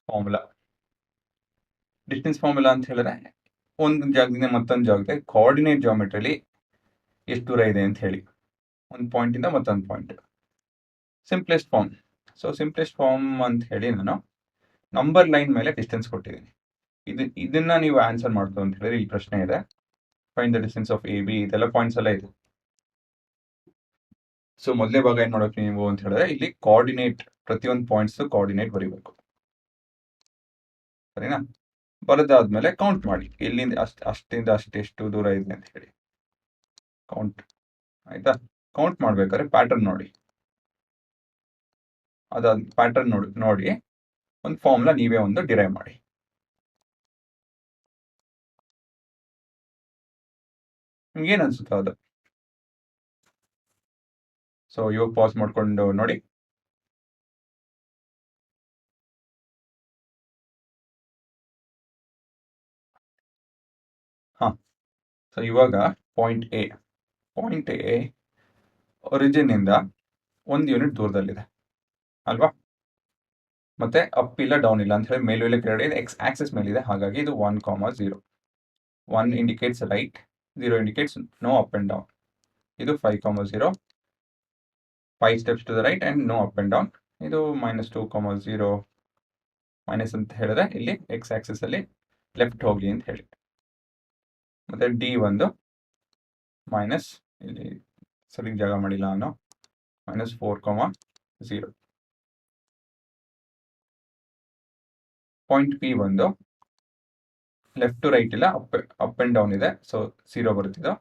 Formula. Distance formula ಅಂತ ಹೇಳಿದ್ರೆ ಒಂದು ಜಾಗದಿಂದ ಮತ್ತೊಂದು ಜಾಗಕ್ಕೆ ಕೋಆರ್ಡಿನೇಟ್ ಜಾಮೆಟ್ರಿಲಿ ಎಷ್ಟು ದೂರ ಇದೆ ಅಂತ ಹೇಳಿ, ಒಂದು ಪಾಯಿಂಟಿಂದ ಮತ್ತೊಂದು point. Simplest form. So simplest form ಅಂತ ಹೇಳಿ ನಾನು ನಂಬರ್ ಲೈನ್ ಮೇಲೆ ಡಿಸ್ಟೆನ್ಸ್ ಕೊಟ್ಟಿದ್ದೀನಿ. ಇದನ್ನ ನೀವು ಆನ್ಸರ್ ಮಾಡ್ಕೊ ಅಂತ ಹೇಳಿದ್ರೆ ಈ ಪ್ರಶ್ನೆ ಇದೆ. Find the distance of A B, ಇದೆಲ್ಲ ಪಾಯಿಂಟ್ಸ್ ಎಲ್ಲ ಇದೆ. ಸೊ ಮೊದಲೇ ಭಾಗ ಏನ್ ಮಾಡೋಕೆ ನೀವು ಅಂತ ಹೇಳಿದ್ರೆ ಇಲ್ಲಿ ಕೋಆರ್ಡಿನೇಟ್, ಪ್ರತಿಯೊಂದು ಪಾಯಿಂಟ್ಸ್ ಕೋಆರ್ಡಿನೇಟ್ ಬರೀಬೇಕು, ಸರಿನಾ? ಬರೆದಾದ್ಮೇಲೆ ಕೌಂಟ್ ಮಾಡಿ, ಎಲ್ಲಿಂದ ಅಷ್ಟಿಂದ ಅಷ್ಟೆಷ್ಟು ದೂರ ಇದೆ ಅಂತ ಹೇಳಿ ಕೌಂಟ್. ಆಯ್ತಾ? ಕೌಂಟ್ ಮಾಡ್ಬೇಕಾದ್ರೆ ಪ್ಯಾಟರ್ನ್ ನೋಡಿ, ಅದಾದ ಪ್ಯಾಟರ್ನ್ ನೋಡಿ ಒಂದು ಫಾರ್ಮುಲಾ ನೀವೇ ಒಂದು ಡಿರೈವ್ ಮಾಡಿ. ನಿಮ್ಗೆ ಏನ್ ಅನ್ಸುತ್ತೋ ಅದು. ಸೊ ಇವಾಗ ಪಾಸ್ ಮಾಡ್ಕೊಂಡು ನೋಡಿ. ಹಾ, ಸೊ ಇವಾಗ ಪಾಯಿಂಟ್ ಎ ಒರಿಜಿನ್ ಇಂದ 1 ಯೂನಿಟ್ ದೂರದಲ್ಲಿದೆ ಅಲ್ವಾ? ಮತ್ತೆ ಅಪ್ ಇಲ್ಲ ಡೌನ್ ಇಲ್ಲ ಅಂತ ಹೇಳಿ ಮೇಲ್ಮೇಲೆ ಕೆಳಗಡೆ ಎಕ್ಸ್ ಆಕ್ಸಿಸ್ ಮೇಲಿದೆ. ಹಾಗಾಗಿ ಇದು 1,0. 1 indicates right, 0 indicates no up and down. ಇದು 5,0, 5 steps to the right and no up and down. ಇದು -2,0 ಮೈನಸ್ ಅಂತ ಹೇಳಿದ್ರೆ ಇಲ್ಲಿ ಎಕ್ಸ್ ಆಕ್ಸಿಸ್ ಅಲ್ಲಿ ಲೆಫ್ಟ್ ಹೋಗಿ ಅಂತ ಹೇಳಿ. ಮತ್ತೆ ಡಿ ಒಂದು ಮೈನಸ್, ಇಲ್ಲಿ ಸರಿ ಜಾಗ ಮಾಡಿಲ್ಲ ನಾನು, -4,0. ಪಾಯಿಂಟ್ ಪಿ ಒಂದು ಲೆಫ್ಟ್ ಟು ರೈಟ್ ಇಲ್ಲ, ಅಪ್ ಅಂಡ್ ಡೌನ್ ಇದೆ, ಸೊ 0 ಬರುತ್ತಿದ್ದು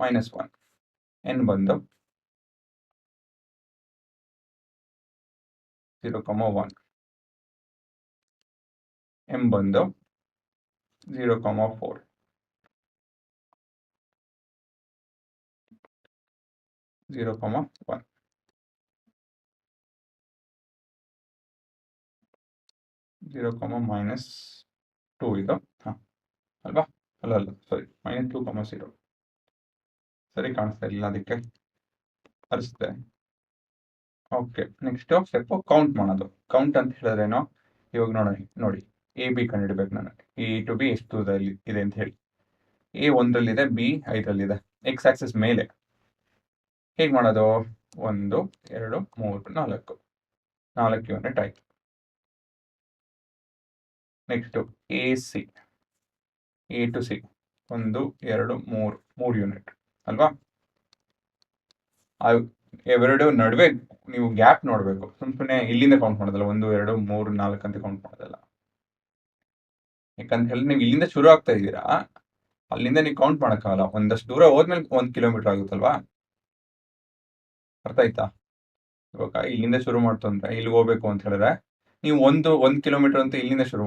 -1. ಎನ್ ಬಂದು 0,1. ಎಂ ಬಂದು 0,4. 0,1. 0,-2 ಇದು. ಅಲ್ವಾ? ಅಲ್ಲ ಸಾರಿ, -2,0. ಸರಿ ಕಾಣಿಸ್ತಾ ಇಲ್ಲ, ಅದಕ್ಕೆ ಅರಿಸ್ತೆ. ಓಕೆ, ನೆಕ್ಸ್ಟ್ ಸ್ಟೆಪ್ ಕೌಂಟ್ ಮಾಡೋದು. ಕೌಂಟ್ ಅಂತ ಹೇಳಿದ್ರೇನೋ ಇವಾಗ ನೋಡಿ ಎ ಬಿ ಕಂಡುಹಿಡಬೇಕು ನಾನು. ಎ ಟು ಬಿ ಎಷ್ಟು ದೂರದಲ್ಲಿ ಇದೆ ಅಂತ ಹೇಳಿ. ಎ 1ರಲ್ಲಿದೆ, ಬಿ 5ರಲ್ಲಿದೆ, ಎಕ್ಸ್ ಆಕ್ಸಿಸ್ ಮೇಲೆ. ಹೇಗೆ ಮಾಡೋದು? 1, 2, 3, 4 ಯೂನಿಟ್ ಆಯ್ತು. Next A to C 1, 2, 3 unit ಅಲ್ವಾ? ಎವೆರಡು ನಡುವೆ ನೀವು ಗ್ಯಾಪ್ ನೋಡಬೇಕು. ಸುಮ್ಮನೆ ಇಲ್ಲಿಂದ ಕೌಂಟ್ ಮಾಡೋದಲ್ಲ, 1, 2, 3, 4 ಅಂತ ಕೌಂಟ್ ಮಾಡೋದಲ್ಲ. ಯಾಕಂತ ಹೇಳಿ ನೀವು ಇಲ್ಲಿಂದ ಶುರು ಆಗ್ತಾ ಇದ್ದೀರಾ, ಅಲ್ಲಿಂದ ನೀವು ಕೌಂಟ್ ಮಾಡೋಕ್ಕಾಗಲ್ಲ. ಒಂದಷ್ಟು ದೂರ ಹೋದ್ಮೇಲೆ 1 ಕಿಲೋಮೀಟರ್ ಆಗುತ್ತಲ್ವಾ? ಅರ್ಥ ಆಯ್ತಾ? ಇವಾಗ ಇಲ್ಲಿಂದ ಶುರು ಮಾಡ್ತಂದ್ರೆ ಇಲ್ಲಿ ಹೋಗ್ಬೇಕು ಅಂತ ಹೇಳಿದ್ರೆ ನೀವು 1 ಕಿಲೋಮೀಟರ್ ಅಂತ ಇಲ್ಲಿಂದ ಶುರು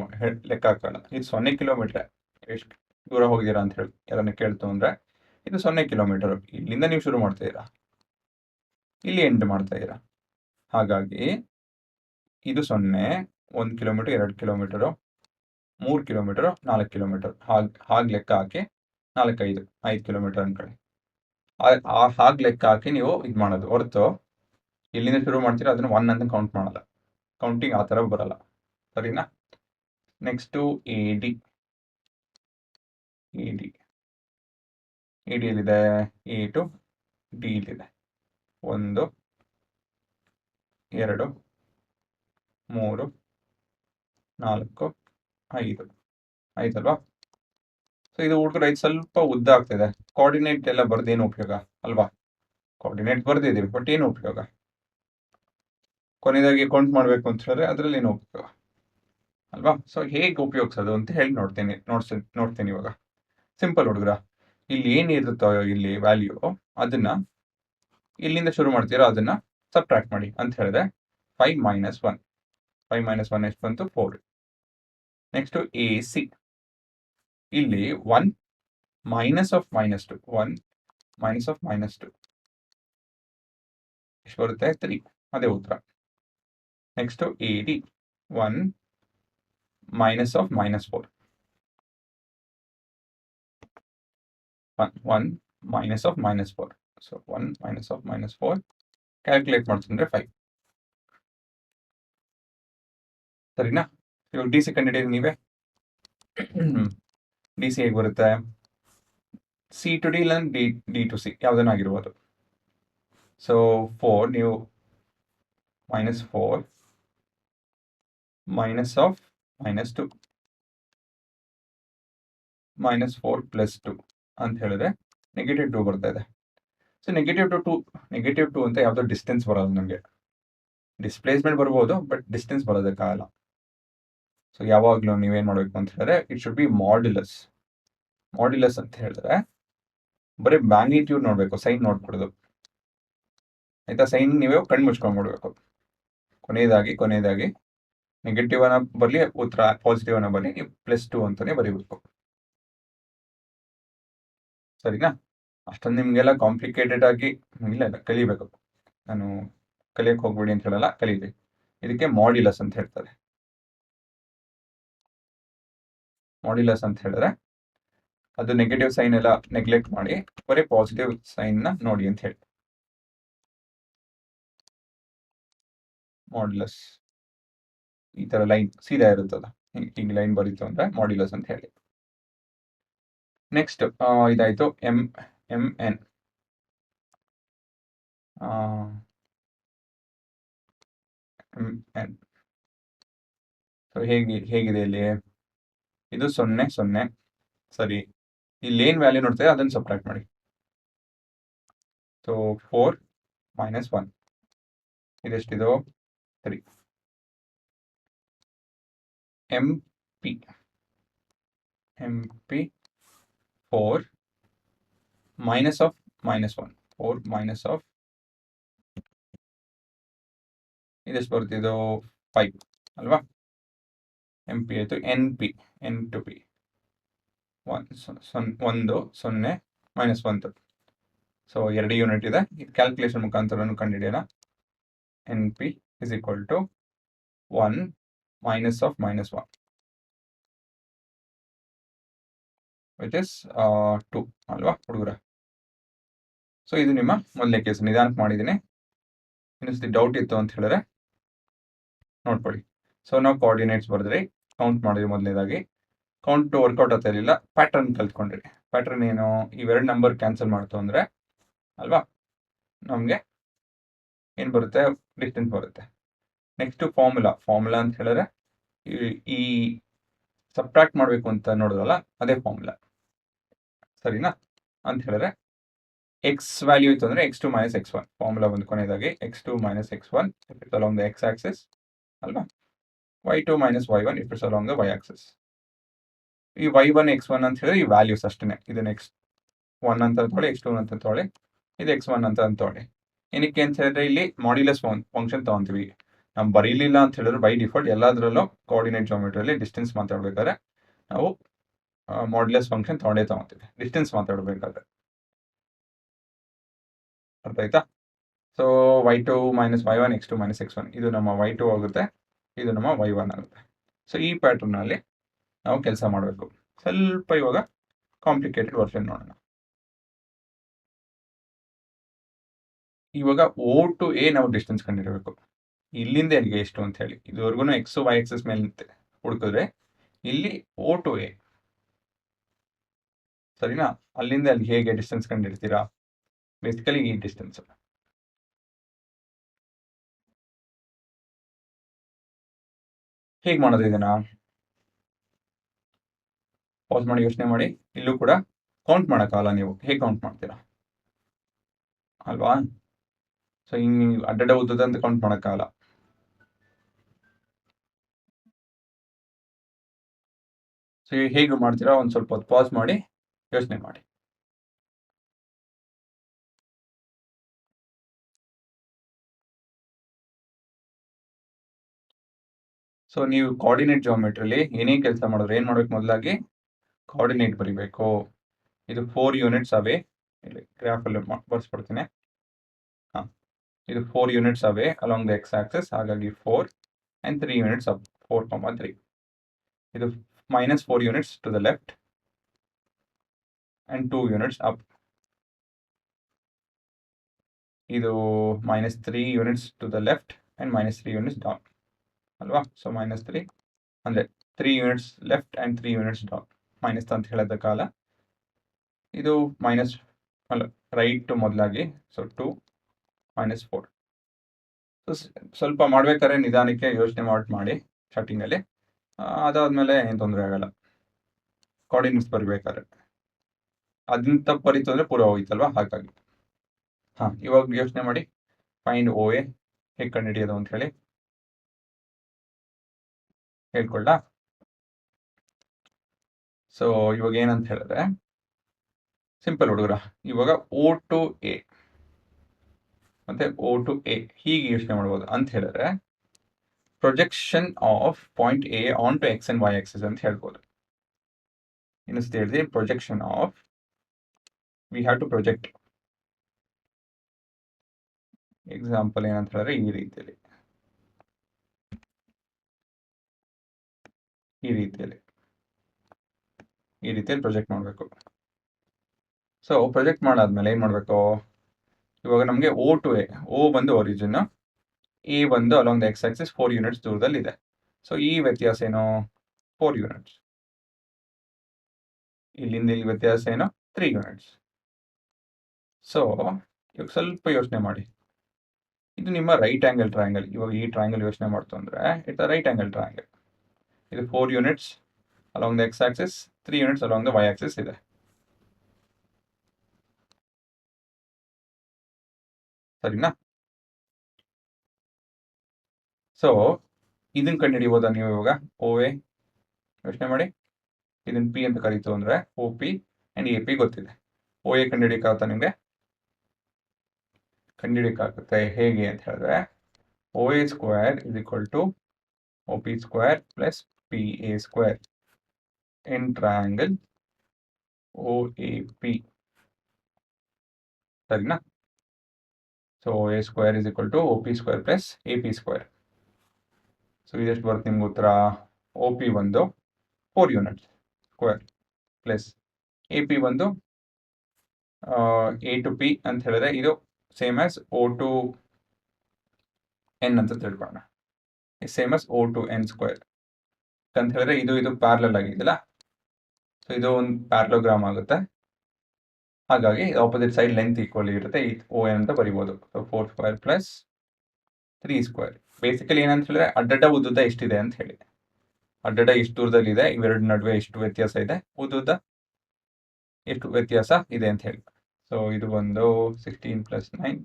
ಲೆಕ್ಕ ಹಾಕಲ್ಲ. ಇದು 0 ಕಿಲೋಮೀಟರ್. ಎಷ್ಟು ದೂರ ಹೋಗಿದ್ದೀರಾ ಅಂತ ಹೇಳಿ ಯಾರನ್ನ ಕೇಳ್ತು ಅಂದ್ರೆ ಇದು 0 ಕಿಲೋಮೀಟರ್. ಇಲ್ಲಿಂದ ನೀವು ಶುರು ಮಾಡ್ತಾ ಇದ್ದೀರಾ, ಇಲ್ಲಿ ಎಂಡ್ ಮಾಡ್ತಾ ಇದ್ದೀರಾ. ಹಾಗಾಗಿ ಇದು 0, 1 ಕಿಲೋಮೀಟರ್, 2 ಕಿಲೋಮೀಟರು, 3 ಕಿಲೋಮೀಟರ್, 4 ಕಿಲೋಮೀಟರ್, ಹಾಗೆ ಲೆಕ್ಕ ಹಾಕಿ 4, 5 ಕಿಲೋಮೀಟರ್ ಅನ್ಕೊಳ್ಳಿ. ಹಾಗೆ ಲೆಕ್ಕ ಹಾಕಿ ನೀವು ಇದು ಮಾಡೋದು ಹೊರತು ಎಲ್ಲಿಂದ ಶುರು ಮಾಡ್ತೀರಾ ಅದನ್ನ 1 ಅಂತ ಕೌಂಟ್ ಮಾಡಲ್ಲ. ಕೌಂಟಿಂಗ್ ಆ ಥರ ಬರಲ್ಲ, ಸರಿನಾ? ನೆಕ್ಸ್ಟು ಎ ಡಿ ಎಲ್ಲಿದೆ? ಎ ಟು ಡಿ ಇಲ್ಲಿದೆ. 1, 2, 3, 4, 5 ಆಯ್ತಲ್ವಾ? ಸೊ ಇದು ಹುಡುಗರು ಇದು ಸ್ವಲ್ಪ ಉದ್ದ ಆಗ್ತಿದೆ. ಕೋಆರ್ಡಿನೇಟ್ ಎಲ್ಲ ಬರ್ದೇನು ಉಪಯೋಗ ಅಲ್ವಾ? ಕೋಆರ್ಡಿನೇಟ್ ಬರ್ದಿದ್ದೀವಿ, ಬಟ್ ಏನು ಉಪಯೋಗ? ಕೊನೆಯದಾಗಿ ಕೌಂಟ್ ಮಾಡಬೇಕು ಅಂತ ಹೇಳಿದ್ರೆ ಅದರಲ್ಲಿ ಏನು ಉಪಯೋಗ ಅಲ್ವಾ? ಸೊ ಹೇಗೆ ಉಪಯೋಗಿಸೋದು ಅಂತ ಹೇಳಿ ನೋಡ್ತೀನಿ ಇವಾಗ. ಸಿಂಪಲ್ ಹುಡುಗರ, ಇಲ್ಲಿ ಏನಿರುತ್ತೋ ಇಲ್ಲಿ ವ್ಯಾಲ್ಯೂ, ಅದನ್ನ ಇಲ್ಲಿಂದ ಶುರು ಮಾಡ್ತೀರೋ ಅದನ್ನ ಸಬ್ಟ್ರಾಕ್ಟ್ ಮಾಡಿ ಅಂತ ಹೇಳಿದ್ರೆ 5 - 1. 5 - 1 ಎಷ್ಟು ಬಂತು? 4. ನೆಕ್ಸ್ಟ್ ಎ ಸಿ, ಇಲ್ಲಿ 1 - -2. 1 - -2 ಎಷ್ಟು ಬರುತ್ತೆ? 3. ಅದೇ ಉತ್ತರ. Next A D 1 - -4. 1 - -4. So 1 - -4 calculate ಮಾಡ್ತಂದ್ರೆ 5. ಸರಿನಾ? ಇವಾಗ ಡಿ ಸಿ ಕಂಡಿಡಿಯೋದು ನೀವೇ. ಡಿ ಸಿ ಹೇಗೆ ಬರುತ್ತೆ? ಸಿ ಟು ಡಿ ಇಲ್ಲ ಡಿ ಟು ಸಿ ಯಾವುದನ್ನಾಗಿರ್ಬೋದು. ಸೊ 4 ನೀವು -4 ಮೈನಸ್ ಆಫ್ -2 -4 + 2 ಅಂತ ಹೇಳಿದ್ರೆ -2 ಬರ್ತಾ ಇದೆ. ಸೊ -2 ಅಂತ ಯಾವುದೋ ಡಿಸ್ಟೆನ್ಸ್ ಬರೋದು ನಮಗೆ. ಡಿಸ್ಪ್ಲೇಸ್ಮೆಂಟ್ ಬರ್ಬೋದು, ಬಟ್ ಡಿಸ್ಟೆನ್ಸ್ ಬರೋದಕ್ಕಾಗಲ್ಲ. ಸೊ ಯಾವಾಗಲೂ ನೀವೇನು ಮಾಡಬೇಕು ಅಂತ ಹೇಳಿದ್ರೆ it should be modulus. Modulus ಅಂತ ಹೇಳಿದ್ರೆ ಬರೀ ಮ್ಯಾಗ್ನಿಟ್ಯೂಡ್ ನೋಡಬೇಕು, ಸೈನ್ ನೋಡ್ಬಿಡೋದು ಆಯ್ತಾ. ಸೈನ್ ನೀವೇ ಕಣ್ಣು ಮುಚ್ಕೊಂಡ್ಬಿಡ್ಬೇಕು. ಕೊನೆಯದಾಗಿ ನೆಗೆಟಿವ್ ಅನ್ನ ಬರಲಿ ಉತ್ತರ ಪಾಸಿಟಿವ್ ಅನ್ನ ಬರಲಿ, ನೀವು +2 ಅಂತಾನೆ ಬರೀಬೇಕು. ಸರಿನಾ? ಅಷ್ಟೊಂದು ನಿಮಗೆಲ್ಲ ಕಾಂಪ್ಲಿಕೇಟೆಡ್ ಆಗಿ ಇಲ್ಲ ಕಲಿಬೇಕು. ನಾನು ಕಲಿಯಕ್ಕೆ ಹೋಗ್ಬೇಡಿ ಅಂತ ಹೇಳಲ್ಲ, ಕಲೀರಿ. ಇದಕ್ಕೆ ಮಾಡ್ಯುಲಸ್ ಅಂತ ಹೇಳ್ತಾರೆ. ಮಾಡ್ಯುಲಸ್ ಅಂತ ಹೇಳಿದ್ರೆ ಅದು ನೆಗೆಟಿವ್ ಸೈನ್ ಎಲ್ಲ ನೆಗ್ಲೆಕ್ಟ್ ಮಾಡಿ ಬರೀ ಪಾಸಿಟಿವ್ ಸೈನ್ನ ನೋಡಿ ಅಂತ ಹೇಳಿ. ಮಾಡ್ಯುಲಸ್ ಈ ತರ ಲೈನ್ ಸೀದಾ ಇರುತ್ತದ, ಹಿಂಗೆ ಲೈನ್ ಬರೀತು ಅಂದ್ರೆ ಮಾಡ್ಯುಲಸ್ ಅಂತ ಹೇಳಿ. ನೆಕ್ಸ್ಟ್ ಇದಾಯ್ತು MN. MN ಸೊ ಹೇಗಿದೆ ಇಲ್ಲಿ? ಇದು 0 0 ಸರಿ. ಇಲ್ಲಿ ಏನ್ ವ್ಯಾಲ್ಯೂ ನೋಡ್ತೇವೆ ಅದನ್ನು ಸಬ್ಟ್ರಾಕ್ಟ್ ಮಾಡಿ. ಸೊ 4 - 1 ಇದೆಷ್ಟಿದು? 3. MP 4 - of -1 4 - of ಇದೆಷ್ಟು ಬರ್ತಿದ್ದು? 5 ಅಲ್ವಾ? MP ಆಯಿತು. NP N to P 1 0 -1. So 2 unit ಇದೆ. ಕ್ಯಾಲ್ಕುಲೇಷನ್ ಮುಖಾಂತರ ಕಂಡುಹಿಡಿಯೋಣ. NP is equal to 1 - of -1 which is 2 ಅಲ್ವಾ ಹುಡುಗರ? ಸೊ ಇದು ನಿಮ್ಮ ಮೊದಲನೇ ಕೇಸ್. ನಿಧಾನಕ್ಕೆ ಮಾಡಿದ್ದೀನಿ. ಇನ್ನೊಂದ್ಸತಿ ಡೌಟ್ ಇತ್ತು ಅಂತ ಹೇಳಿದ್ರೆ ನೋಡ್ಕೊಳ್ಳಿ. ಸೊ ನಾವು ಕೋಆರ್ಡಿನೇಟ್ಸ್ ಬರೆದ್ರಿ, ಕೌಂಟ್ ಮಾಡಿದ್ರಿ. ಮೊದಲನೇದಾಗಿ ಕೌಂಟ್ ವರ್ಕೌಟ್ ಆಗ್ತಾ ಇರಲಿಲ್ಲ, ಪ್ಯಾಟರ್ನ್ ಕಲ್ತ್ಕೊಂಡ್ರಿ. ಪ್ಯಾಟರ್ನ್ ಏನು? ಇವೆರಡು ನಂಬರ್ ಕ್ಯಾನ್ಸಲ್ ಮಾಡ್ತು ಅಂದರೆ ಅಲ್ವಾ ನಮಗೆ ಏನು ಬರುತ್ತೆ? ಡಿಸ್ಟೆನ್ಸ್ ಬರುತ್ತೆ. ನೆಕ್ಸ್ಟ್ ಫಾರ್ಮುಲಾ ಅಂತ ಹೇಳಿದ್ರೆ ಈ ಸಬ್ಟ್ರಾಕ್ಟ್ ಮಾಡಬೇಕು ಅಂತ ನೋಡೋದಲ್ಲ, ಅದೇ ಫಾರ್ಮುಲಾ. ಸರಿನಾ? ಅಂತ ಹೇಳಿದ್ರೆ ಎಕ್ಸ್ ವ್ಯಾಲ್ಯೂ ಇತ್ತು ಅಂದರೆ x2 - x1 ಫಾರ್ಮುಲಾ ಬಂದು ಕೊನೆಯದಾಗಿ x2 - x1 along the x axis ಅಲ್ವಾ? y2 - y1 if it's along the y axis. ಈ y1 x1 ಅಂತ ಹೇಳಿದ್ರೆ ಈ ವ್ಯಾಲ್ಯೂಸ್ ಅಷ್ಟೇ. ಇದನ್ನ x1 ಅಂತ ತಗೊಳ್ಳಿ, x2 ಅಂತ ತಗೊಳ್ಳಿ, ಇದು x1 ಅಂತ ತಗೊಳ್ಳಿ. ಏನಕ್ಕೆ ಅಂತ ಹೇಳಿದ್ರೆ ಇಲ್ಲಿ ಮಾಡ್ಯುಲಸ್ ಫಂಕ್ಷನ್ ತಗೊಂತೀವಿ. ನಾವು ಬರೀಲಿಲ್ಲ ಅಂತ ಹೇಳಿದ್ರೆ ಬೈ ಡಿಫಾಲ್ಟ್ ಎಲ್ಲದರಲ್ಲೂ ಕೋಆರ್ಡಿನೇಟ್ ಜಾಮೆಟ್ರಿಯಲ್ಲಿ ಡಿಸ್ಟೆನ್ಸ್ ಮಾತಾಡ್ಬೇಕಾದ್ರೆ ನಾವು ಮಾಡ್ಯುಲಸ್ ಫಂಕ್ಷನ್ ತಗೊಂತೀವಿ ಡಿಸ್ಟೆನ್ಸ್ ಮಾತಾಡಬೇಕಾದ್ರೆ. ಅರ್ಥ ಆಯ್ತಾ? So y2 - y1 x2 - x1 ಇದು ನಮ್ಮ y2 ಆಗುತ್ತೆ, ಇದು ನಮ್ಮ y1 ಆಗುತ್ತೆ. ಸೊ ಈ ಪ್ಯಾಟರ್ನಲ್ಲಿ ನಾವು ಕೆಲಸ ಮಾಡಬೇಕು. ಸ್ವಲ್ಪ ಇವಾಗ ಕಾಂಪ್ಲಿಕೇಟೆಡ್ ವರ್ಷನ್ ನೋಡೋಣ. ಇವಾಗ O to A ನಾವು ಡಿಸ್ಟೆನ್ಸ್ ಕಂಡುಹಿಡಬೇಕು. ಇಲ್ಲಿಂದ ಎಲ್ಲಿಗೆ ಎಷ್ಟು ಅಂತ ಹೇಳಿ ಇದುವರೆಗೂ ಎಕ್ಸ್ ವೈ ಆಕ್ಸಿಸ್ ಮೇಲೆ ಹುಡುಕಿದ್ರೆ ಇಲ್ಲಿ O to A ಸರಿನಾ? ಅಲ್ಲಿಂದ ಅಲ್ಲಿ ಹೇಗೆ ಡಿಸ್ಟೆನ್ಸ್ ಕಂಡುಹಿಡ್ತೀರಾ? ಬೇಸಿಕಲಿ ಈ ಡಿಸ್ಟೆನ್ಸ್. ಹೇಗೆ ಮಾಡೋದು ಇದನ್ನ? ಪಾಸ್ ಮಾಡಿ ಯೋಚನೆ ಮಾಡಿ. ಇಲ್ಲೂ ಕೂಡ ಕೌಂಟ್ ಮಾಡೋಕ್ಕಾಗಲ್ಲ. ನೀವು ಹೇಗೆ ಕೌಂಟ್ ಮಾಡ್ತೀರಾ ಅಲ್ವಾ? ಸೊ ಹಿಂಗೆ ಅಡ್ಡಡ್ಡ ಉದ್ದದಂತ ಕೌಂಟ್ ಮಾಡೋಕ್ಕಾಗಲ್ಲ. ಸೊ ಹೇಗೆ ಮಾಡ್ತೀರಾ? ಒಂದು ಸ್ವಲ್ಪ ಹೊತ್ತು ಪಾಸ್ ಮಾಡಿ ಯೋಚನೆ ಮಾಡಿ. ಸೊ ನೀವು ಕೋಆರ್ಡಿನೇಟ್ ಜಾಮೆಟ್ರಿಲಿ ಏನೇ ಕೆಲಸ ಮಾಡಿದ್ರೆ ಏನು ಮಾಡ್ಬೇಕು? ಮೊದಲಾಗಿ ಕೋಆರ್ಡಿನೇಟ್ ಬರಿಬೇಕು. ಇದು 4 ಯೂನಿಟ್ಸ್ ಅವೇ. ಇಲ್ಲಿ ಗ್ರಾಫಲ್ಲಿ ಬರ್ಸ್ಬಿಡ್ತೀನಿ. ಹಾಂ, ಇದು 4 units away along the X Axis, ಹಾಗಾಗಿ 4 and 3 ಯೂನಿಟ್ಸ್ ಅಪ್ 4, 3. ಇದು -4 units to the left and 2 units up. ಇದು -3 units to the left and -3 units down ಅಲ್ವಾ? ಸೊ -3 ಅಂದರೆ 3 units left and 3 units down. Minus ಅಂತ ಹೇಳಿದ ಕಾಲ ಇದು ಮೈನಸ್ ಅಲ್ಲ, ರೈಟ್ ಮೊದಲಾಗಿ. ಸೊ 2 -4. ಸೊ ಸ್ವಲ್ಪ ಮಾಡ್ಬೇಕಾದ್ರೆ ನಿಧಾನಕ್ಕೆ ಯೋಚನೆ ಮಾಡಿ ಸ್ಟಾರ್ಟಿಂಗಲ್ಲಿ. ಅದಾದ್ಮೇಲೆ ಏನು ತೊಂದರೆ ಆಗಲ್ಲ. ಕೋಆರ್ಡಿನೇಟ್ಸ್ ಬರಬೇಕಾದ್ರೆ ಅದನ್ನ ತಪ್ಪು ಬರೀತು ಅಂದರೆ ಪೂರ ಹೋಯ್ತಲ್ವಾ, ಹಾಗಾಗಿ. ಇವಾಗ ಯೋಚನೆ ಮಾಡಿ, ಫೈಂಡ್ ಓ ಎ ಹೇಗೆ ಕಂಡುಹಿಡಿಯೋದು ಅಂತ ಹೇಳಿ ಹೇಳ್ಕೊಳ್ಳ. ಸೊ ಇವಾಗ ಏನಂತ ಹೇಳಿದ್ರೆ ಸಿಂಪಲ್ ಹುಡುಗರ, ಇವಾಗ O to A ಮತ್ತೆ O to A ಹೀಗೆ ಯೋಚನೆ ಮಾಡ್ಬೋದು. ಅಂತ ಹೇಳಿದ್ರೆ projection of point A on to x and y axis ಅಂತ ಹೇಳ್ಬೋದು. ಇನ್ನೊಂದು ಹೇಳಿದ್ರೆ projection of, we have to project. Example ಏನಂತ ಹೇಳಿದ್ರೆ ಈ ರೀತಿಯಲ್ಲಿ ಪ್ರೊಜೆಕ್ಟ್ ಮಾಡಬೇಕು. ಸೊ ಪ್ರೊಜೆಕ್ಟ್ ಮಾಡಾದ್ಮೇಲೆ ಏನು ಮಾಡಬೇಕು, ಇವಾಗ ನಮಗೆ O to A, O ಬಂದು ಒರಿಜಿನ್, ಎ ಬಂದು along the X Axis 4 units ದೂರದಲ್ಲಿ ಇದೆ. ಸೊ ಈ ವ್ಯತ್ಯಾಸ ಏನು, 4 ಯೂನಿಟ್ಸ್. ಇಲ್ಲಿಂದ ಇಲ್ಲಿ ವ್ಯತ್ಯಾಸ ಏನು, 3 ಯೂನಿಟ್ಸ್. ಸೊ ಇವಾಗ ಸ್ವಲ್ಪ ಯೋಚನೆ ಮಾಡಿ, ಇದು ನಿಮ್ಮ ರೈಟ್ ಆಂಗಲ್ ಟ್ರಯಾಂಗಲ್. ಇವಾಗ ಈ ಟ್ರಯಾಂಗಲ್ ಯೋಚನೆ ಮಾಡ್ತು ಅಂದರೆ it's a right angle triangle. ಇದು 4 units along the X axis, 3 units along the y axis ಇದೆ. ಸರಿನಾ? ಸೊ ಇದನ್ನ ಕಂಡುಹಿಡಿಬೋದಾ ನೀವು ಇವಾಗ? ಓ ಎ ಯೋಚನೆ ಮಾಡಿ, ಇದನ್ನ ಪಿ ಅಂತ ಕರೀತು ಅಂದರೆ O P and A P ಗೊತ್ತಿದೆ. ಓ ಎ ಕಂಡುಹಿಡಿಯೋಕ್ಕಾಗುತ್ತಾ ನಿಮಗೆ? ಕಂಡುಹಿಡಿಯೋಕ್ಕಾಗುತ್ತೆ. ಹೇಗೆ ಅಂತ ಹೇಳಿದ್ರೆ O A square is equal to O P square plus P A square in triangle O A P. ಸರಿನಾ? So O A square is equal to O P square plus A P square. So ಇದೆಷ್ಟು ಬರುತ್ತೆ ನಿಮ್ಗೆ ಉತ್ತರ? O P ಬಂದು 4 units square plus A P ಬಂದು A to P ಅಂತ ಹೇಳಿದ್ರೆ ಇದು same as O to N ಅಂತ ತಿಳ್ಕೊಳ್ಳೋಣ. Same as O to N square ಅಂತ ಹೇಳಿದ್ರೆ ಇದು ಪ್ಯಾರಲಲ್ ಆಗಿದೆಯಲ್ಲ, ಸೊ ಇದು ಒಂದು ಪ್ಯಾರಲೋಗ್ರಾಮ್ ಆಗುತ್ತೆ. ಹಾಗಾಗಿ ಆಪೋಸಿಟ್ ಸೈಡ್ ಲೆಂತ್ ಈಕ್ವಲ್ ಇರುತ್ತೆ, ಓ ಎನ್ ಅಂತ ಬರಿಬೋದು. So 4 square plus 3 square. Basically ಏನಂತ ಹೇಳಿದ್ರೆ ಅಡ್ಡಡ್ಡ ಉದ್ದುದ್ದ ಎಷ್ಟಿದೆ ಅಂತ ಹೇಳಿ, ಅಡ್ಡಡ್ಡ ಎಷ್ಟು ದೂರದಲ್ಲಿದೆ, ಇವೆರಡು ನಡುವೆ ಎಷ್ಟು ವ್ಯತ್ಯಾಸ ಇದೆ, ಉದ್ದುದ್ದ ಎಷ್ಟು ವ್ಯತ್ಯಾಸ ಇದೆ ಅಂತ ಹೇಳಿ. ಸೊ ಇದು ಒಂದು 16 ಪ್ಲಸ್ 9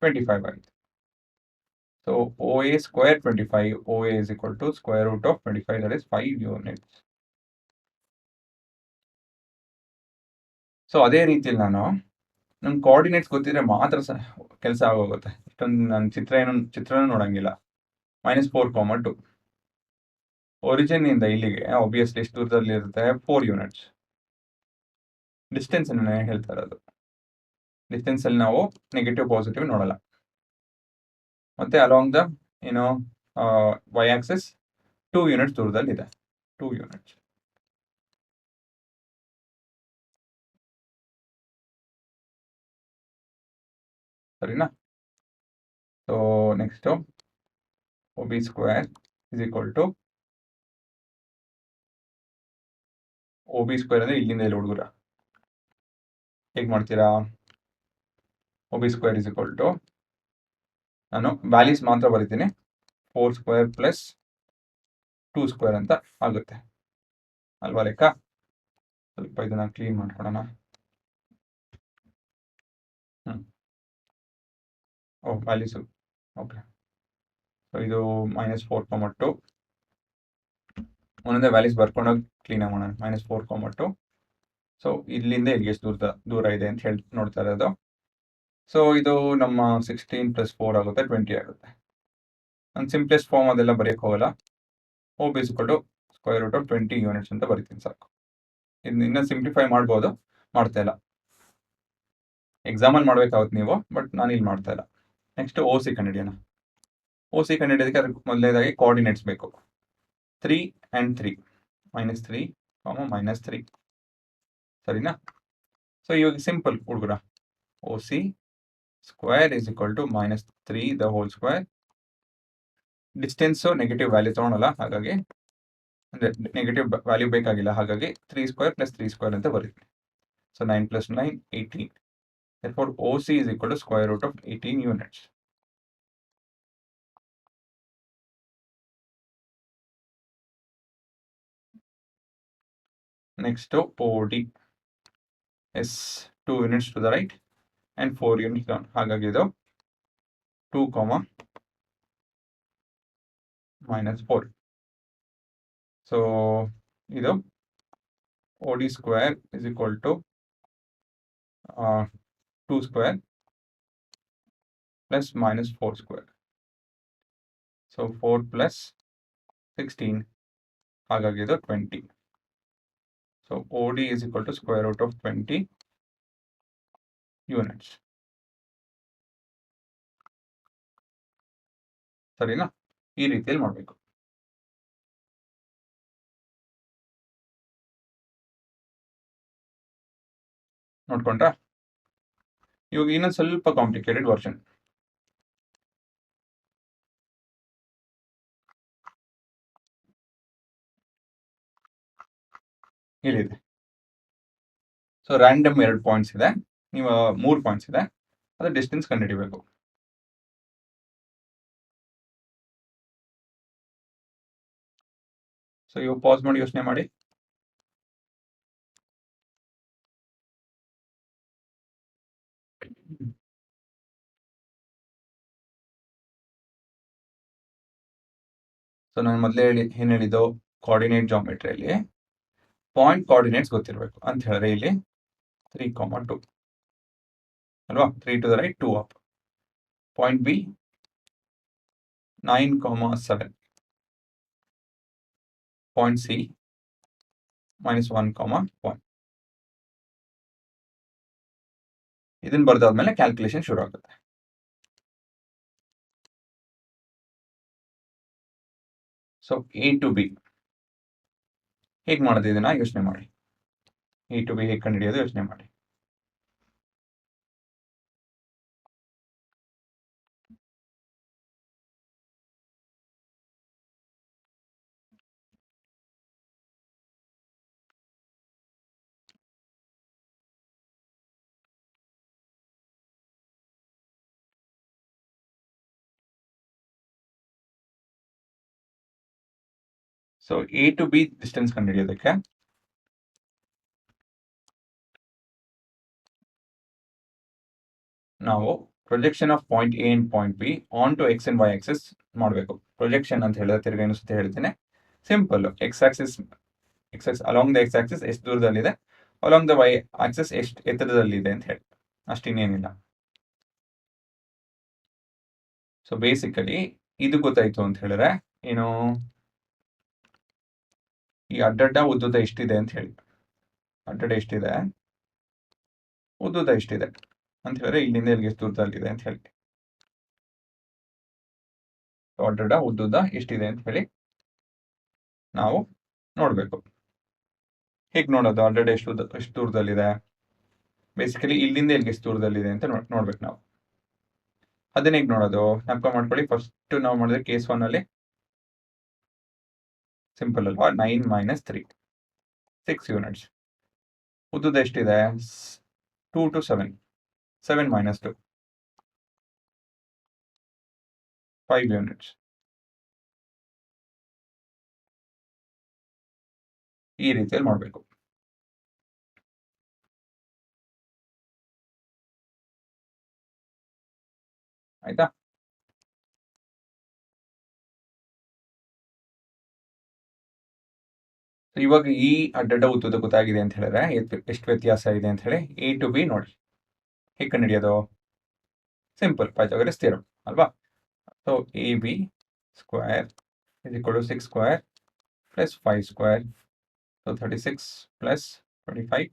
25 ಆಗಿದೆ. So O A square 25, O A is equal to square root of 25, that is 5 units. So ಅದೇ ರೀತಿಯಲ್ಲಿ ನಮ್ಮ ಕೋಆರ್ಡಿನೇಟ್ಸ್ ಗೊತ್ತಿದ್ರೆ ಮಾತ್ರ ಕೆಲಸ ಆಗೋಗುತ್ತೆ. ಇಷ್ಟೊಂದು ನಾನು ಚಿತ್ರನೂ ನೋಡಂಗಿಲ್ಲ. -4, 2 ಒರಿಜಿನ್ ಇಂದ ಇಲ್ಲಿಗೆ ಆಬ್ವಿಯಸ್ಲಿ ಎಷ್ಟು ದೂರದಲ್ಲಿ ಇರುತ್ತೆ, 4 ಯೂನಿಟ್ಸ್. ಡಿಸ್ಟೆನ್ಸ್ ಅನ್ನು ಹೇಳ್ತಾ ಇರೋದು. ಡಿಸ್ಟೆನ್ಸ್ ಅಲ್ಲಿ ನಾವು ನೆಗೆಟಿವ್ ಪಾಸಿಟಿವ್ ನೋಡಲ್ಲ. ಮತ್ತೆ along the y axis 2 units ದೂರದಲ್ಲಿ ಇದೆ, 2 ಯೂನಿಟ್ಸ್. ಸರಿನಾ? So next O B square is equal to, O B square ಅಂದರೆ ಇಲ್ಲಿಂದ ಇಲ್ಲಿ ಹುಡುಗರ ಹೇಗೆ ಮಾಡ್ತೀರಾ? O B square is equal to, ನಾನು ವ್ಯಾಲ್ಯೂಸ್ ಮಾತ್ರ ಬರಿತೀನಿ, 4 ಸ್ಕ್ವೇರ್ ಪ್ಲಸ್ 2 ಸ್ಕ್ವೇರ್ ಅಂತ ಆಗುತ್ತೆ ಅಲ್ವಾ ಲೆಕ್ಕ? ಸ್ವಲ್ಪ ಇದನ್ನ ಕ್ಲೀನ್ ಮಾಡ್ಕೊಳೋಣ. Values okay. ಸೊ ಇದು -4, 2 ಒಂದೊಂದೇ ವ್ಯಾಲ್ಯೂಸ್ ಬರ್ಕೊಂಡೋಗಿ ಕ್ಲೀನಾಗಿ ಮಾಡೋಣ. -4, 2. ಸೊ ಇಲ್ಲಿಂದ ಇಲ್ಲಿಗೆ ಎಷ್ಟು ದೂರ ಇದೆ ಅಂತ ಹೇಳಿ ನೋಡ್ತಾ ಇರೋದು. ಸೊ ಇದು ನಮ್ಮ 16 + 4 ಆಗುತ್ತೆ, 20 ಆಗುತ್ತೆ. ನಾನು ಸಿಂಪ್ಲೆಸ್ಟ್ ಫಾರ್ಮ್ ಅದೆಲ್ಲ ಬರೆಯೋಕ್ಕೆ ಹೋಗಲ್ಲ. O B is equal to square root of 20 units ಅಂತ ಬರಿತೀನಿ ಸಾಕು. ಇದನ್ನ ಇನ್ನೂ ಸಿಂಪ್ಲಿಫೈ ಮಾಡ್ಬೋದು, ಮಾಡ್ತಾ ಇಲ್ಲ. ಎಕ್ಸಾಮಲ್ಲಿ ಮಾಡ್ಬೇಕಾಗುತ್ತೆ ನೀವು, ಬಟ್ ನಾನು ಇಲ್ಲಿ ಮಾಡ್ತಾ ಇಲ್ಲ. ನೆಕ್ಸ್ಟ್ ಓ ಸಿ ಕಂಡುಹಿಡಿಯೋಣ. ಓ ಸಿ ಕಂಡುಹಿಡಿಯೋದಕ್ಕೆ ಅದಕ್ಕೆ ಮೊದಲನೇದಾಗಿ ಕೋಆರ್ಡಿನೇಟ್ಸ್ ಬೇಕು. 3 and 3, -3, -3. ಸರಿನಾ? ಸೊ ಇವಾಗ ಸಿಂಪಲ್ ಹುಡುಗರ, O C square is equal to -3 the whole square. Distance negative value ತೊಗೊಳಲ್ಲ, ಹಾಗಾಗಿ ಅಂದರೆ ನೆಗೆಟಿವ್ ವ್ಯಾಲ್ಯೂ ಬೇಕಾಗಿಲ್ಲ, ಹಾಗಾಗಿ 3 ಸ್ಕ್ವೇರ್ ಪ್ಲಸ್ 3 ಸ್ಕ್ವೇರ್ ಅಂತ ಬರುತ್ತೆ. So 9 + 9 18. Therefore OC is equal to square root of 18 units. Next to OD is 2 units to the right and 4 units down. ಹಾಗಾಗಿ ಇದು 2, -4. So ಇದು OD square is equal to 2 square plus -4 square. So 4 plus 16, ಹಾಗಾಗಿ ಇದು 20. So OD is equal to square root of 20 units. ಸರಿನಾ? ಈ ರೀತಿಯಲ್ಲಿ ಮಾಡಬೇಕು. ನೋಡ್ಕೊಂಡ್ರಾ? ಇವಾಗ ಇನ್ನೊಂದು ಸ್ವಲ್ಪ ಕಾಂಪ್ಲಿಕೇಟೆಡ್ ವರ್ಷನ್. ಇಲ್ಲಿದೆ. ಸೊ ರ್ಯಾಂಡಮ್ 2 ಪಾಯಿಂಟ್ಸ್ ಇದೆ, ನೀವು 3 ಪಾಯಿಂಟ್ಸ್ ಇದೆ, ಅದು ಡಿಸ್ಟೆನ್ಸ್ ಕಂಡುಹಿಡಿಬೇಕು. ಸೊ ಇವಾಗ ಪಾಸ್ ಮಾಡಿ ಯೋಚನೆ ಮಾಡಿ. ಸೊ ನಾನು ಮೊದಲೇ ಏನು ಹೇಳಿದ್ದು, ಕೋಆರ್ಡಿನೇಟ್ ಜಾಮೆಟ್ರಿಯಲ್ಲಿ ಪಾಯಿಂಟ್ ಕೋಆರ್ಡಿನೇಟ್ಸ್ ಗೊತ್ತಿರಬೇಕು ಅಂತ ಹೇಳಿದ್ರೆ ಇಲ್ಲಿ 3, 2 ಅಲ್ವಾ? 3 to the right, 2 up. Point B 9, 7. Point C -1, 1. ಇದನ್ನ ಬರ್ದಾದ್ಮೇಲೆ ಕ್ಯಾಲ್ಕುಲೇಷನ್ ಶುರು ಆಗುತ್ತೆ. ಸೊ A to B ಹೇಗೆ ಮಾಡೋದು ಇದನ್ನ ಯೋಚನೆ ಮಾಡಿ. A to B ಹೇಗೆ ಕಂಡುಹಿಡಿಯೋದು ಯೋಚನೆ ಮಾಡಿ. So A to B distance ಕಂಡುಹಿಡಿಯೋದಕ್ಕೆ ನಾವು projection of point A and point B on to X and Y axis ಮಾಡಬೇಕು. ಪ್ರೊಜೆಕ್ಷನ್ ಅಂತ ಹೇಳಿದ್ರೆ ತಿರ್ಗಿ ಇನ್ನೊಂದ್ಸತಿ ಹೇಳ್ತೀನಿ. Simple. X axis along the X axis ಎಷ್ಟು ದೂರದಲ್ಲಿದೆ, ಅಲಾಂಗ್ ದ ವೈ ಆಕ್ಸಿಸ್ ಎಷ್ಟು ಎತ್ತರದಲ್ಲಿದೆ ಅಂತ ಹೇಳಿ, ಅಷ್ಟಿನ್ನೇನಿಲ್ಲ. ಸೊ ಬೇಸಿಕಲಿ ಇದು ಗೊತ್ತಾಯ್ತು ಅಂತ ಹೇಳಿದ್ರೆ ಏನು, ಈ ಅಡ್ಡಡ್ಡ ಉದ್ದುದ ಎಷ್ಟಿದೆ ಅಂತ ಹೇಳಿ, ಅಡ್ಡಡ್ಡ ಎಷ್ಟಿದೆ, ಉದ್ದುದ ಎಷ್ಟಿದೆ ಅಂತ ಹೇಳಿದ್ರೆ ಇಲ್ಲಿಂದ ಎಲ್ಲಿಗೆ ಎಷ್ಟು ದೂರದಲ್ಲಿದೆ ಅಂತ ಹೇಳಿ, ಅಡ್ಡಡ್ಡ ಉದ್ದುದ ಎಷ್ಟಿದೆ ಅಂತ ಹೇಳಿ ನಾವು ನೋಡಬೇಕು. ಹೇಗೆ ನೋಡೋದು ಅಡ್ಡಡ್ಡ ಎಷ್ಟು ದೂರದಲ್ಲಿದೆ? ಬೇಸಿಕಲಿ ಇಲ್ಲಿಂದ ಎಲ್ಲಿಗೆ ಎಷ್ಟು ದೂರದಲ್ಲಿದೆ ಅಂತ ನೋಡ್ಬೇಕು ನಾವು. ಅದನ್ನ ಹೇಗೆ ನೋಡೋದು? ಜ್ಞಾಪಕ ಮಾಡ್ಕೊಳ್ಳಿ. ಫಸ್ಟ್ ನಾವು ಮಾಡಿದ್ರೆ ಕೇಸ್ 1 ಅಲ್ಲಿ ಸಿಂಪಲ್ ಅಲ್ವಾ, 9 - 3 6 ಯೂನಿಟ್ಸ್. ಉದ್ದುದ ಎಷ್ಟಿದೆ? 2 to 7 7 - 2 5 ಯೂನಿಟ್ಸ್. ಈ ರೀತಿಯಲ್ಲಿ ಮಾಡಬೇಕು. ಆಯ್ತಾ? ಇವಾಗ ಈ ಅಡ್ಡಡ್ಡ ಉದ್ದದ ಗೊತ್ತಾಗಿದೆ ಅಂತ ಹೇಳಿದ್ರೆ ಎಷ್ಟು ವ್ಯತ್ಯಾಸ ಇದೆ ಅಂತ ಹೇಳಿ A to B ನೋಡಿ. ಹೇಗೆ ಕಂಡುಹಿಡಿಯೋದು? ಸಿಂಪಲ್, ಪೈಥಾಗರಸ್ ಥಿಯರಮ್ ಅಲ್ವಾ? So AB square is equal to 6 square plus 5 square. So 36 plus 25.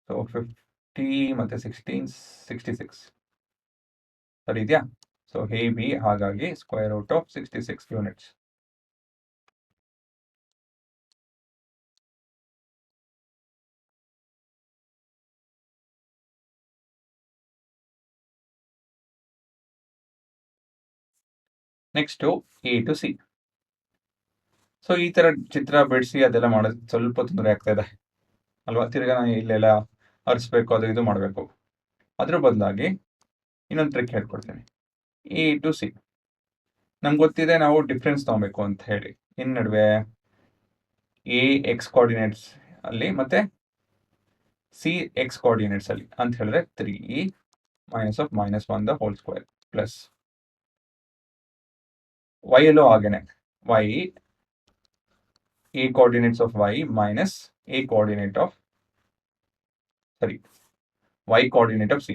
So 50 ಮತ್ತು 16 66. ಸರಿ ಇದೆಯಾ? ಸೊ AB ಹಾಗಾಗಿ square root of 66 units. Next A to C. So ಈ ತರ ಚಿತ್ರ ಬಿಡಿಸಿ ಅದೆಲ್ಲ ಮಾಡೋದು ಸ್ವಲ್ಪ ತೊಂದರೆ ಆಗ್ತಾ ಇದೆ ಅಲ್ವಾ? ತಿರ್ಗಾ ನಾನು ಇಲ್ಲೆಲ್ಲ ಅರಿಸ್ಬೇಕು, ಅದು ಇದು ಮಾಡಬೇಕು. ಅದ್ರ ಬದಲಾಗಿ ಇನ್ನೊಂದು ಟ್ರಿಕ್ ಹೇಳ್ಕೊಡ್ತೀನಿ. ಎ ಟು ಸಿ ನಮ್ಗೆ ಗೊತ್ತಿದೆ ನಾವು ಡಿಫ್ರೆನ್ಸ್ ತಗೊಬೇಕು ಅಂತ ಹೇಳಿ. ಇನ್ ನಡುವೆ ಎ ಎಕ್ಸ್ ಕೋಆರ್ಡಿನೇಟ್ಸ್ ಅಲ್ಲಿ ಮತ್ತೆ ಸಿ ಎಕ್ಸ್ ಕೋಆರ್ಡಿನೇಟ್ಸ್ ಅಲ್ಲಿ ಅಂತ ಹೇಳಿದ್ರೆ 3 minus of -1 the whole square plus y ಅಲ್ಲೂ ಹಾಗೇನೆ y a coordinates of y minus a coordinate of y coordinate of c,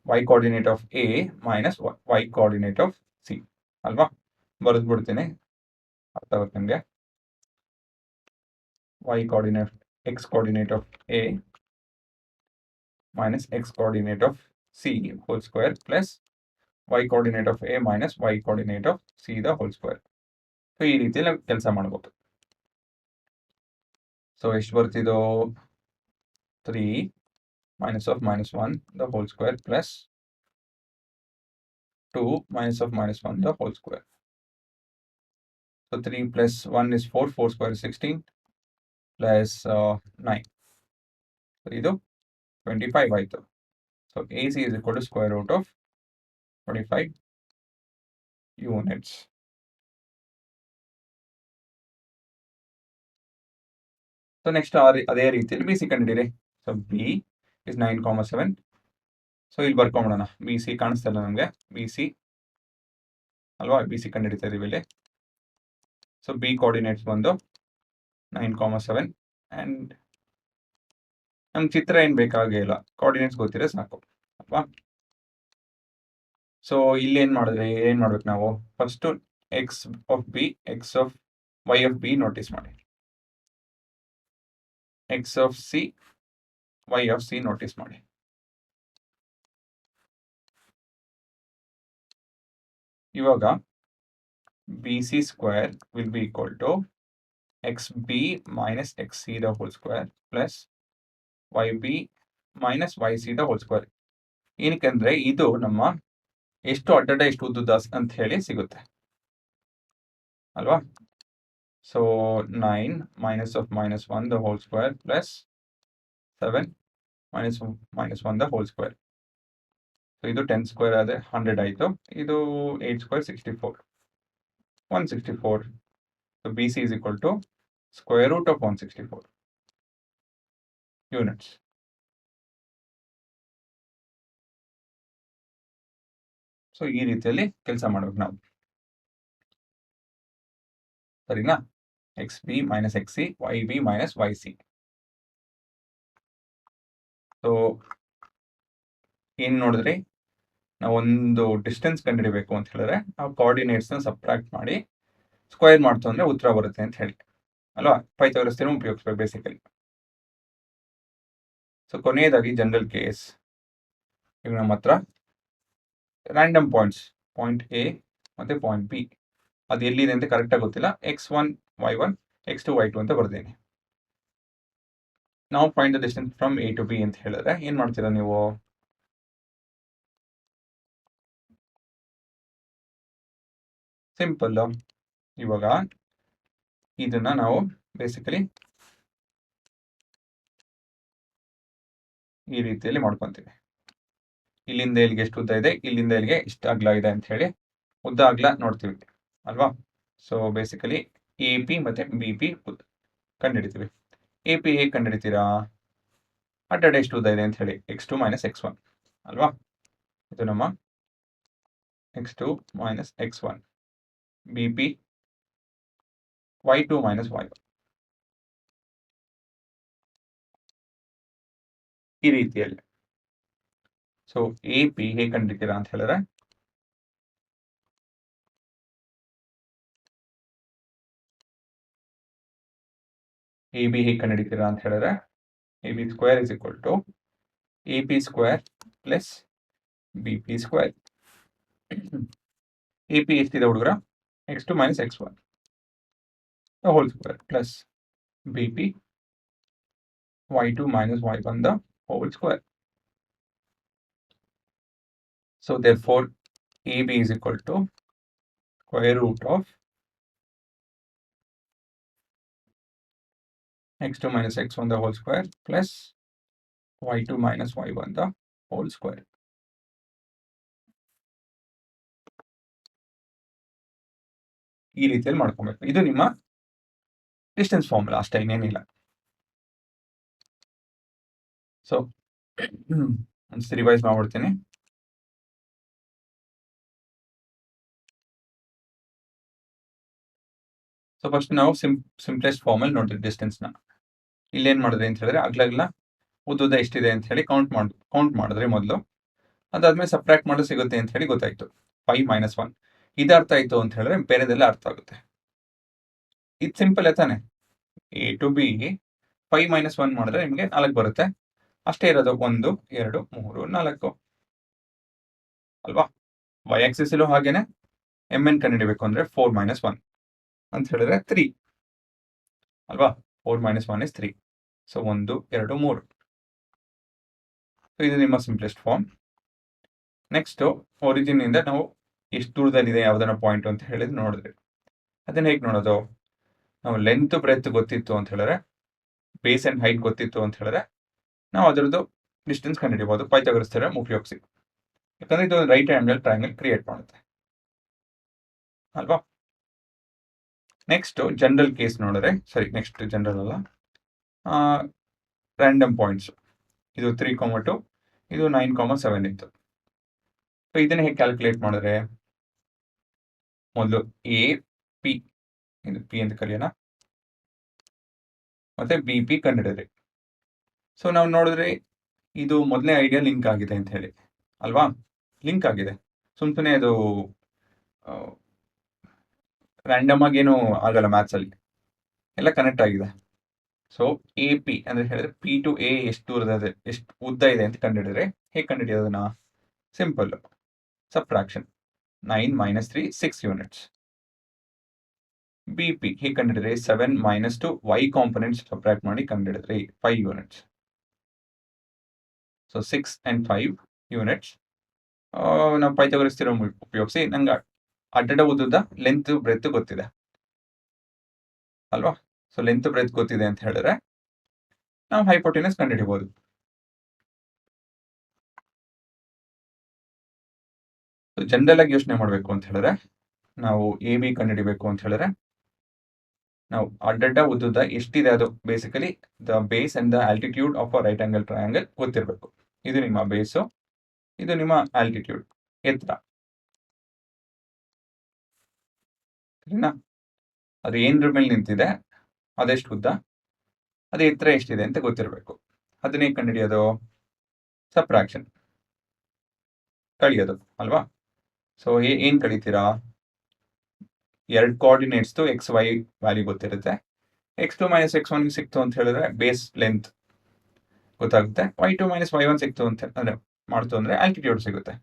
y coordinate of a minus y coordinate of c ಅಲ್ವಾ? ಬರೆದ್ಬಿಡ್ತೀನಿ, ಅರ್ಥ ಆಗುತ್ತೆ ನಿಮಗೆ. y coordinate x coordinate of a minus x coordinate of c whole square plus y coordinate of a minus y coordinate of c the whole square. So ಈ ರೀತಿಯಲ್ಲಿ ಕೆಲಸ ಮಾಡ್ಬೋದು. So ಎಷ್ಟು ಬರ್ತಿದೋ 3 minus of -1 the whole square plus 2 minus of -1 the whole square. So 3 plus 1 is 4, 4 square is 16 plus 9. So ಇದು 25 ಆಯಿತು. So AC is equal to square root of 25 units. So next ಅದೇ ರೀತಿಯಲ್ಲಿ BC ಕಂಡಿಡಿರಿ. So B is 9,7. So ಇಲ್ಲಿ ಬರ್ಕೊಂಬಿಡೋಣ. BC ಕಾಣಿಸ್ತಾ ಇಲ್ಲ ನಮಗೆ. BC ಅಲ್ವಾ? BC ಕಂಡಿಡಿತಾ ಇದೀವಿ ಇಲ್ಲಿ. ಸೊ B ಕೋಆರ್ಡಿನೇಟ್ಸ್ ಬಂದು 9,7 and ನಮ್ಗೆ ಚಿತ್ರ ಏನು ಬೇಕಾಗೇ ಇಲ್ಲ, ಕೋಆರ್ಡಿನೇಟ್ಸ್ ಗೊತ್ತಿದ್ರೆ ಸಾಕು ಅಲ್ವಾ? ಸೊ ಇಲ್ಲಿ ಏನು ಮಾಡ್ಬೇಕು ನಾವು? First X of B, X of Y of B notice ಮಾಡಿ, X of C, Y of C notice ಮಾಡಿ. ಇವಾಗ B C square will be equal to X B minus X C the whole square plus Y B minus Y C the whole square. ಏನಕ್ಕಂದ್ರೆ ಇದು ನಮ್ಮ ಎಷ್ಟು ಅಡ್ಡಡ ಎಷ್ಟು ಉದ್ದುದ ಅಂತ ಹೇಳಿ ಸಿಗುತ್ತೆ ಅಲ್ವಾ? So 9 minus of -1 the whole square plus 7 minus -1 the whole square. So ಇದು 10 ಸ್ಕ್ವೇರ್ ಆದರೆ 100 ಆಯಿತು. ಇದು 8 square 64, 164. So BC is equal to square root of 164 units. So ಈ ರೀತಿಯಲ್ಲಿ ಕೆಲಸ ಮಾಡ್ಬೇಕು ನಾವು, ಸರಿನಾ? X B minus X C, y B minus Y C. So ಏನು ನೋಡಿದ್ರಿ, ನಾವೊಂದು ಡಿಸ್ಟೆನ್ಸ್ ಕಂಡುಹಿಡಿಬೇಕು ಅಂತ ಹೇಳಿದ್ರೆ ನಾವು ಕೋಆರ್ಡಿನೇಟ್ಸ್ನ ಸಬ್ಟ್ರಾಕ್ಟ್ ಮಾಡಿ ಸ್ಕ್ವೇರ್ ಮಾಡ್ತು ಅಂದರೆ ಉತ್ತರ ಬರುತ್ತೆ ಅಂತ ಹೇಳಿ ಅಲ್ವಾ? ಪೈಥಾಗರಸ್ ಥಿಯರಮ್ ಉಪಯೋಗಿಸ್ಬೇಕು ಬೇಸಿಕಲಿ. ಸೊ ಕೊನೆಯದಾಗಿ ಜನರಲ್ ಕೇಸ್. ಈಗ ನಮ್ಮ ಹತ್ರ ರ್ಯಾಂಡಮ್ ಪಾಯಿಂಟ್ಸ್, ಪಾಯಿಂಟ್ ಎ ಮತ್ತು ಪಾಯಿಂಟ್ ಬಿ, ಅದು ಎಲ್ಲಿದೆ ಅಂತ ಕರೆಕ್ಟಾಗಿ ಗೊತ್ತಿಲ್ಲ. x1 y1 x2 y2 ಅಂತ ಬರ್ತೀನಿ. ನಾವು find the distance from A to B ಅಂತ ಹೇಳಿದ್ರೆ ಏನು ಮಾಡ್ತೀರಾ ನೀವು? ಸಿಂಪಲ್. ಇವಾಗ ಇದನ್ನ ನಾವು ಬೇಸಿಕಲಿ ಈ ರೀತಿಯಲ್ಲಿ ಮಾಡ್ಕೊತೀವಿ. ಇಲ್ಲಿಂದ ಇಲ್ಲಿಗೆ ಎಷ್ಟು ಉದ್ದ ಇದೆ, ಇಲ್ಲಿಂದ ಇಲ್ಲಿಗೆ ಇಷ್ಟು ಅಗಲ ಇದೆ ಅಂತ ಹೇಳಿ ಉದ್ದ ಅಗಲ ನೋಡ್ತೀವಿ ಅಲ್ವಾ? ಸೊ ಬೇಸಿಕಲಿ ಎ ಪಿ ಮತ್ತು ಬಿ ಪಿ ಕಂಡುಹಿಡಿತೀವಿ. ಎ ಪಿ ಹೇಗೆ ಕಂಡುಹಿಡಿತೀರಾ? ಅಡ್ಡಡ ಎಷ್ಟು ಉದ್ದ ಇದೆ ಅಂತ ಹೇಳಿ x2 ಮೈನಸ್ x1 ಅಲ್ವಾ? ಇದು ನಮ್ಮ x2 minus x1. B P y2 minus y1. ಈ ರೀತಿಯಲ್ಲಿ. ಸೊ ಎ ಪಿ ಹೇಗೆ ಕಂಡುಹಿಡಿತೀರಾ ಅಂತ ಹೇಳಿದ್ರೆ ಎ ಬಿ ಹೇಗೆ ಕಂಡುಹಿಡಿತೀರಾ ಅಂತ ಹೇಳಿದ್ರೆ A B square is equal to A P square plus B P square. A P ಎಷ್ಟಿದೆ ಹುಡುಗರ? x2 minus x1 the whole square plus bp y2 minus y1 the whole square. So therefore AB is equal to square root of x2 minus x1 the whole square plus y2 minus y1 the whole square. ಈ ರೀತಿಯಲ್ಲಿ ಮಾಡ್ಕೊಬೇಕು. ಇದು ನಿಮ್ಮ distance formula ಅಷ್ಟೇ, ಇನ್ನೇನಿಲ್ಲ. So ಒಂದ್ಸತಿ revise ಮಾಡ್ಬಿಡ್ತೀನಿ. So first ನಾವು ಸಿಂಪ್ಲೆಸ್ಟ್ ಫಾರ್ಮಲ್ಲಿ ನೋಡಿದ್ವಿ ಡಿಸ್ಟೆನ್ಸ್ನ. ಇಲ್ಲೇನು ಮಾಡಿದ್ರಿ ಅಂತ ಹೇಳಿದ್ರೆ ಅಗ್ಲಗ್ಲ ಉದ್ದ ಎಷ್ಟಿದೆ ಅಂತ ಹೇಳಿ ಕೌಂಟ್ ಮಾಡಿದ್ರೆ ಮೊದಲು. ಅದಾದ್ಮೇಲೆ ಸಬ್ಟ್ರಾಕ್ಟ್ ಮಾಡೋದು ಸಿಗುತ್ತೆ ಅಂತ ಹೇಳಿ ಗೊತ್ತಾಯ್ತು. 5 - 1 ಇದು ಅರ್ಥ ಆಯ್ತು ಅಂತ ಹೇಳಿದ್ರೆ ಬೇರೆದೆಲ್ಲ ಅರ್ಥ ಆಗುತ್ತೆ. ಇದು ಸಿಂಪಲ್ ತಾನೆ. A to B 5 - 1 ಮಾಡಿದ್ರೆ ನಿಮಗೆ 4 ಬರುತ್ತೆ. ಅಷ್ಟೇ ಇರೋದು 1 2 3 4 ಅಲ್ವಾ. y ಆಕ್ಸಿಸ್ ಅಲ್ಲೂ ಹಾಗೇನೆ mn ಕಂಡುಹಿಡಿಬೇಕು ಅಂದ್ರೆ 4 - 1 ಅಂತ ಹೇಳಿದ್ರೆ 3 ಅಲ್ವಾ. 4 - 1 is 3. ಸೊ 1 2 3. ಸೊ ಇದು ನಿಮ್ಮ ಸಿಂಪ್ಲೆಸ್ಟ್ ಫಾರ್ಮ್. ನೆಕ್ಸ್ಟ್ ಒರಿಜಿನ್ ಇಂದ ನಾವು ಎಷ್ಟು ದೂರದಲ್ಲಿದೆ ಯಾವ್ದಾರ ಪಾಯಿಂಟ್ ಅಂತ ಹೇಳಿದ್ರೆ ನೋಡಿದ್ರಿ. ಅದನ್ನ ಹೇಗೆ ನೋಡೋದು? ನಾವು ಲೆಂತ್ ಬ್ರೆತ್ ಗೊತ್ತಿತ್ತು ಅಂತ ಹೇಳಿದ್ರೆ, ಬೇಸ್ ಅಂಡ್ ಹೈಟ್ ಗೊತ್ತಿತ್ತು ಅಂತ ಹೇಳಿದ್ರೆ ನಾವು ಅದರದ್ದು ಡಿಸ್ಟೆನ್ಸ್ ಕಂಡುಹಿಡಿಯಬಹುದು ಪೈಥಾಗರಸ್ ಥಿಯರಮ್ ಉಪಯೋಗಿಸಿ. ಯಾಕಂದ್ರೆ ಇದು ಒಂದು ರೈಟ್ ಆಂಗಲ್ ಟ್ರಯಾಂಗಲ್ ಕ್ರಿಯೇಟ್ ಮಾಡುತ್ತೆ ಅಲ್ವಾ. ನೆಕ್ಸ್ಟ್ ಜನರಲ್ ಕೇಸ್ ನೋಡಿದ್ರೆ, ನೆಕ್ಸ್ಟ್ ಜನರಲ್ ಅಲ್ಲ, ರ್ಯಾಂಡಮ್ ಪಾಯಿಂಟ್ಸ್. ಇದು 3, 2 ಇದು 9, 7 ಇತ್ತು. ಸೊ ಇದನ್ನ ಹೇಗೆ ಕ್ಯಾಲ್ಕುಲೇಟ್ ಮಾಡಿದ್ರೆ, ಮೊದಲು ಎ ಪಿ, ಇದು ಪಿ ಅಂತ ಕರೆಯೋಣ, ಮತ್ತೆ ಬಿ ಪಿ ಕಂಡುಹಿಡಿದ್ರಿ. ಸೊ ನಾವು ನೋಡಿದ್ರೆ ಇದು ಮೊದಲನೇ ಐಡಿಯಾ ಲಿಂಕ್ ಆಗಿದೆ ಅಂತ ಹೇಳಿ ಅಲ್ವಾ. ಲಿಂಕ್ ಆಗಿದೆ, ಸುಮ್ಮನೆ ಅದು ರ್ಯಾಂಡಮ್ ಆಗಿ ಏನು ಆಗಲ್ಲ, ಮ್ಯಾಥ್ಸ್ ಅಲ್ಲಿ ಎಲ್ಲ ಕನೆಕ್ಟ್ ಆಗಿದೆ. ಸೊ ಎ ಪಿ ಅಂದ್ರೆ ಹೇಳಿದ್ರೆ ಪಿ ಟು ಎ ಎಷ್ಟು ದೂರದ ಎಷ್ಟು ಉದ್ದ ಇದೆ ಅಂತ ಕಂಡುಹಿಡಿದ್ರೆ ಹೇಗೆ ಕಂಡುಹಿಡಿಯೋದನ್ನ? Simple subtraction. 9 - 3 6 units. B P ಹೇಗೆ ಕಂಡುಹಿಡಿದ್ರೆ 7 - 2 y ಕಾಂಪೊನೆಂಟ್ಸ್ ಸಬ್ಟ್ರಾಕ್ಟ್ ಮಾಡಿ ಕಂಡುಹಿಡಿದ್ರಿ 5 ಯೂನಿಟ್ಸ್. So 6 and 5 units. ನಾವು ಪೈಥಾಗರಸ್ ಥಿಯರಮ್ ಉಪಯೋಗಿಸಿ ನಂಗೆ ಅಡ್ಡ ಉದ್ದ ಲೆಂತ್ ಬ್ರೆತ್ ಗೊತ್ತಿದೆ ಅಲ್ವಾ. ಸೊ ಲೆಂತ್ ಬ್ರೆತ್ ಗೊತ್ತಿದೆ ಅಂತ ಹೇಳಿದ್ರೆ ನಾವು ಹೈಪೋಟೆನಸ್ ಕಂಡುಹಿಡಿಬಹುದು. ಜನರಲ್ ಆಗಿ ಯೋಚನೆ ಮಾಡಬೇಕು ಅಂತ ಹೇಳಿದ್ರೆ, ನಾವು ಎ ಬಿ ಕಂಡುಹಿಡಿಬೇಕು ಅಂತ ಹೇಳಿದ್ರೆ ನಾವು ಅಡ್ಡ ಉದ್ದ ಎಷ್ಟಿದೆ ಅದು basically the base and the altitude of a right angle triangle ಗೊತ್ತಿರಬೇಕು. ಇದು ನಿಮ್ಮ ಬೇಸು, ಇದು ನಿಮ್ಮ ಆಲ್ಟಿಟ್ಯೂಡ್ ಎತ್ತರ. ಸರಿನಾ? ಅದು ಏನರ ಮೇಲೆ ನಿಂತಿದೆ, ಅದೆಷ್ಟು ಉದ್ದ, ಅದು ಎತ್ತರ ಎಷ್ಟಿದೆ ಅಂತ ಗೊತ್ತಿರಬೇಕು. ಅದನ್ನೇ ಕಂಡುಹಿಡಿಯೋದು? ಸಬ್ಟ್ರಾಕ್ಷನ್, ಕಳಿಯೋದು ಅಲ್ವಾ. ಸೊ ಏನ್ ಕಳಿತೀರಾ? 2 ಕೋಆರ್ಡಿನೇಟ್ಸ್ ಎಕ್ಸ್ ವೈ ವ್ಯಾಲ್ಯೂ ಗೊತ್ತಿರುತ್ತೆ. x2 - x1 ಸಿಕ್ತು ಅಂತ ಹೇಳಿದ್ರೆ ಬೇಸ್ ಲೆಂತ್ ಗೊತ್ತಾಗುತ್ತೆ. y2 - y1 ಸಿಕ್ತು ಅಂತ ಅಂದ್ರೆ ಮಾಡ್ತು ಅಂದ್ರೆ ಆಲ್ಟಿಟ್ಯೂಡ್ ಸಿಗುತ್ತೆ.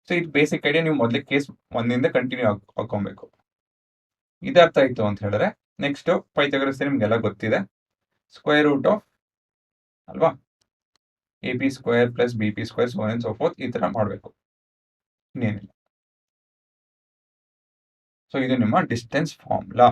ಸೊ ಇದು ಬೇಸಿಕ್ ಐಡಿಯಾ. ನೀವು ಮೊದಲೇ ಕೇಸ್ 1 ಕಂಟಿನ್ಯೂ ಹಾಕೊಬೇಕು. ಇದು ಅರ್ಥ ಆಯ್ತು ಅಂತ ಹೇಳಿದ್ರೆ ನೆಕ್ಸ್ಟ್ ಪೈಥಾಗರಸ್ ನಿಮ್ಗೆಲ್ಲ ಗೊತ್ತಿದೆ. ಸ್ಕ್ವೇರ್ ರೂಟ್ ಆಫ್ ಅಲ್ವಾ, A P square plus B P square so on so fourth ಈ ತರ ಮಾಡಬೇಕು, ಇನ್ನೇನಿಲ್ಲ. ಸೊ ಇದು ನಿಮ್ಮ ಡಿಸ್ಟೆನ್ಸ್ ಫಾರ್ಮುಲಾ.